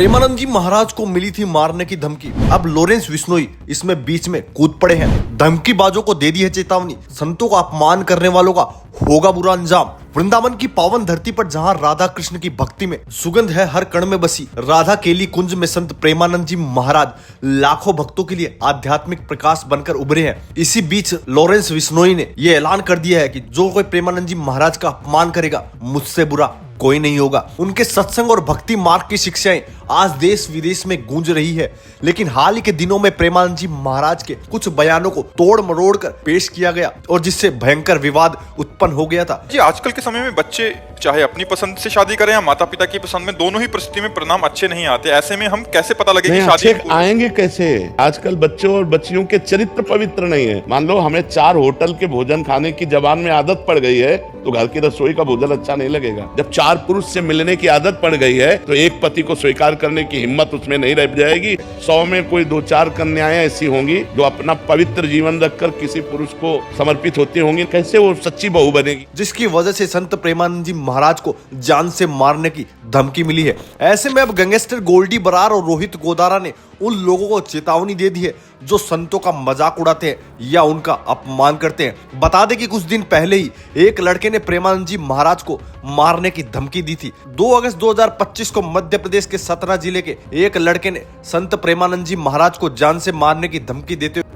प्रेमानंद जी महाराज को मिली थी मारने की धमकी। अब लॉरेंस बिश्नोई इसमें बीच में कूद पड़े हैं। धमकीबाजों को दे दी है चेतावनी। संतों का अपमान करने वालों का होगा बुरा अंजाम। वृंदावन की पावन धरती पर जहां राधा कृष्ण की भक्ति में सुगंध है हर कण में बसी, राधा केली कुंज में संत प्रेमानंद जी महाराज लाखों भक्तों के लिए आध्यात्मिक प्रकाश बनकर उभरे हैं। इसी बीच लॉरेंस बिश्नोई ने यह ऐलान कर दिया है कि जो कोई प्रेमानंद जी महाराज का अपमान करेगा, मुझसे बुरा कोई नहीं होगा। उनके सत्संग और भक्ति मार्ग की शिक्षाएं आज देश विदेश में गूंज रही है। लेकिन हाल ही के दिनों में प्रेमानंद जी महाराज के कुछ बयानों को तोड़ मरोड़ कर पेश किया गया और जिससे भयंकर विवाद उत्पन्न हो गया था। जी, आजकल के समय में बच्चे चाहे अपनी पसंद से शादी करें या माता पिता की पसंद में, दोनों ही परिस्थिति में परिणाम अच्छे नहीं आते। ऐसे में हम कैसे पता लगे कि शादी आएंगे कैसे? आजकल बच्चों और बच्चियों के चरित्र पवित्र नहीं है। मान लो हमें 4 होटल के भोजन खाने की जबान में आदत पड़ गई है तो घर की रसोई का भोजन अच्छा नहीं लगेगा। जब 4 पुरुष से मिलने की आदत पड़ गई है तो एक पति को स्वीकार करने की हिम्मत उसमें नहीं रह जाएगी। 100 में कोई 2-4 कन्याएं ऐसी होंगी जो अपना पवित्र जीवन रखकर किसी पुरुष को समर्पित होती होंगी। कैसे वो सच्ची बहू बनेगी? जिसकी वजह से संत प्रेमानंद जी महाराज को जान से मारने की धमकी मिली है। ऐसे में अब गैंगस्टर गोल्डी बरार और रोहित गोदारा ने उन लोगों को चेतावनी दे दी है जो संतों का मजाक उड़ाते हैं या उनका अपमान करते हैं। बता दें कि कुछ दिन पहले ही एक लड़के ने प्रेमानंद जी महाराज को मारने की धमकी दी थी। 2 अगस्त 2025 को मध्य प्रदेश के सतना जिले के एक लड़के ने संत प्रेमानंद जी महाराज को जान से मारने की धमकी देते हुए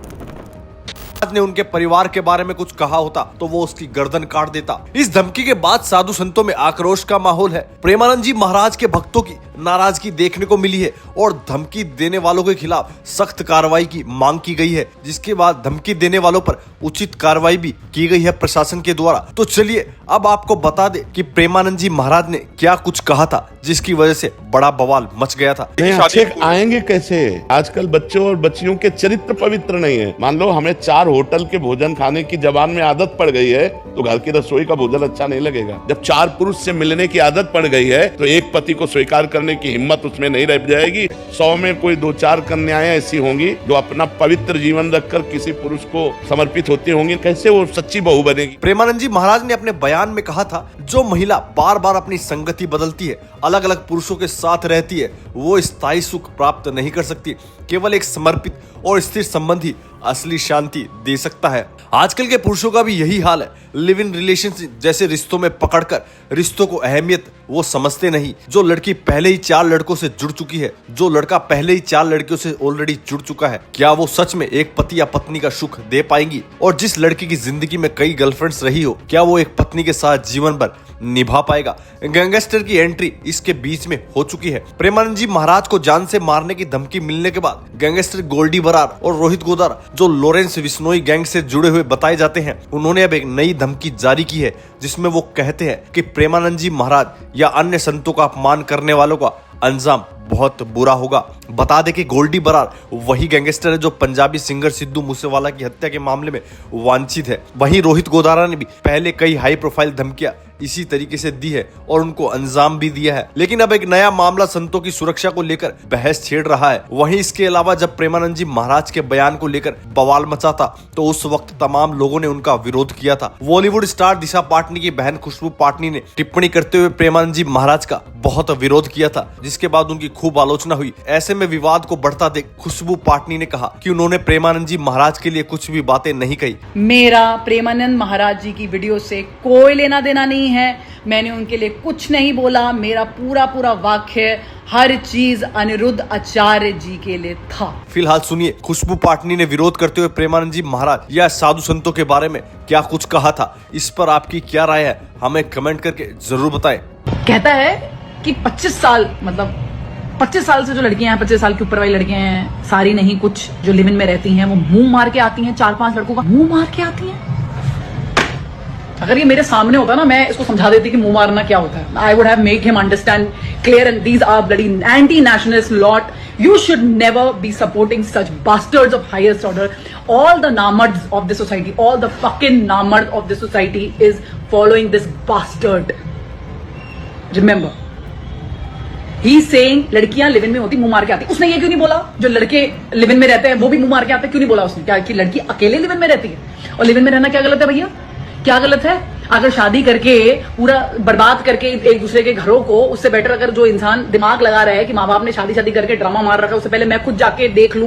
ने उनके परिवार के बारे में कुछ कहा होता तो वो उसकी गर्दन काट देता। इस धमकी के बाद साधु संतों में आक्रोश का माहौल है। प्रेमानंद जी महाराज के भक्तों की नाराजगी देखने को मिली है और धमकी देने वालों के खिलाफ सख्त कार्रवाई की मांग की गई है, जिसके बाद धमकी देने वालों पर उचित कार्रवाई भी की गई है प्रशासन के द्वारा। तो चलिए अब आपको बता दे कि प्रेमानंद जी महाराज ने क्या कुछ कहा था जिसकी वजह से बड़ा बवाल मच गया था। आएंगे कैसे? आजकल बच्चों और बच्चियों के चरित्र पवित्र नहीं है। मान लो हमें 4 होटल के भोजन खाने की जबान में आदत पड़ गई है तो घर की रसोई का भोजन अच्छा नहीं लगेगा। जब 4 पुरुष से मिलने की आदत पड़ गई है तो एक पति को स्वीकार करने की हिम्मत उसमें नहीं रह जाएगी। 100 में कोई 2-4 कन्याएं ऐसी होंगी जो अपना पवित्र जीवन रखकर किसी पुरुष को समर्पित होती होंगी। कैसे वो सच्ची बहू बनेगी? प्रेमानंद जी महाराज ने अपने बयान में कहा था, जो महिला बार बार अपनी संगति बदलती है, अलग अलग पुरुषों के साथ रहती है, वो स्थायी सुख प्राप्त नहीं कर सकती। केवल एक समर्पित और स्थिर संबंध ही असली शांति दे सकता है। आजकल के पुरुषों का भी यही हाल है। लिव इन रिलेशनशिप जैसे रिश्तों में पकड़कर रिश्तों को अहमियत वो समझते नहीं। जो लड़की पहले ही 4 लड़कों से जुड़ चुकी है, जो लड़का पहले ही 4 लड़कियों से ऑलरेडी जुड़ चुका है, क्या वो सच में एक पति या पत्नी का सुख दे पाएंगी? और जिस लड़की की जिंदगी में कई गर्लफ्रेंड्स रही हो, क्या वो एक पत्नी के साथ जीवन भर निभा पाएगा? गैंगस्टर की एंट्री इसके बीच में हो चुकी है। प्रेमानंद जी महाराज को जान से मारने की धमकी मिलने के बाद गैंगस्टर गोल्डी बरार और रोहित गोदारा, जो लॉरेंस बिश्नोई गैंग से जुड़े हुए बताए जाते हैं, उन्होंने अब एक नई धमकी जारी की है जिसमें वो कहते हैं कि प्रेमानंद जी महाराज या अन्य संतों का अपमान करने वालों का अंजाम बहुत बुरा होगा। बता दें कि गोल्डी बरार वही गैंगस्टर है जो पंजाबी सिंगर सिद्धू मूसेवाला की हत्या के मामले में वांछित है। वहीं रोहित गोदारा ने भी पहले कई हाई प्रोफाइल धमकियां इसी तरीके से दी है और उनको अंजाम भी दिया है। लेकिन अब एक नया मामला संतों की सुरक्षा को लेकर बहस छेड़ रहा है। वहीं इसके अलावा जब प्रेमानंद जी महाराज के बयान को लेकर बवाल मचा था तो उस वक्त तमाम लोगों ने उनका विरोध किया था। बॉलीवुड स्टार दिशा पाटनी की बहन खुशबू पाटनी ने टिप्पणी करते हुए प्रेमानंद जी महाराज का बहुत विरोध किया था, जिसके बाद उनकी खूब आलोचना हुई। ऐसे में विवाद को बढ़ता देख खुशबू पाटनी ने कहा कि उन्होंने प्रेमानंद जी महाराज के लिए कुछ भी बातें नहीं कही। मेरा प्रेमानंद महाराज जी की वीडियो से कोई लेना देना नहीं है। मैंने उनके लिए कुछ नहीं बोला। मेरा पूरा वाक्य, हर चीज अनिरुद्ध आचार्य जी के लिए था। फिलहाल सुनिए खुशबू पाटनी ने विरोध करते हुए प्रेमानंद जी महाराज या साधु संतों के बारे में क्या कुछ कहा था। इस पर आपकी क्या राय है, हमें कमेंट करके जरूर बताएं। कहता है कि 25 साल मतलब 25 साल से जो लड़कियां हैं, 25 साल के ऊपर वाली लड़कियां हैं, सारी नहीं, कुछ जो लिव इन में रहती हैं, वो मुंह मार के आती हैं। 4-5 लड़कों का मुंह मार के आती हैं। अगर ये मेरे सामने होता ना, मैं इसको समझा देती कि मुंह मारना क्या होता है। I would have make him understand clear and these are bloody anti nationalist lot. You should never be supporting such bastards of highest order. All the namards of the society, all the fucking namards of the society is following this bastard. Remember, he's saying लड़कियां live in में होती मुंह मार के आती. उसने ये क्यों नहीं बोला जो लड़के लिव इन में रहते हैं वो भी मुंह मार के आते हैं? क्यों नहीं बोला उसने? क्या कि लड़की अकेले लिव इन में रहती है? और लिव इन में रहना क्या गलत है भैया? क्या गलत है? अगर शादी करके पूरा बर्बाद करके एक दूसरे के घरों को, उससे बेटर अगर जो इंसान दिमाग लगा रहा है कि माँ बाप ने शादी करके ड्रामा मार रखा है, उससे पहले मैं खुद जाके देख लूं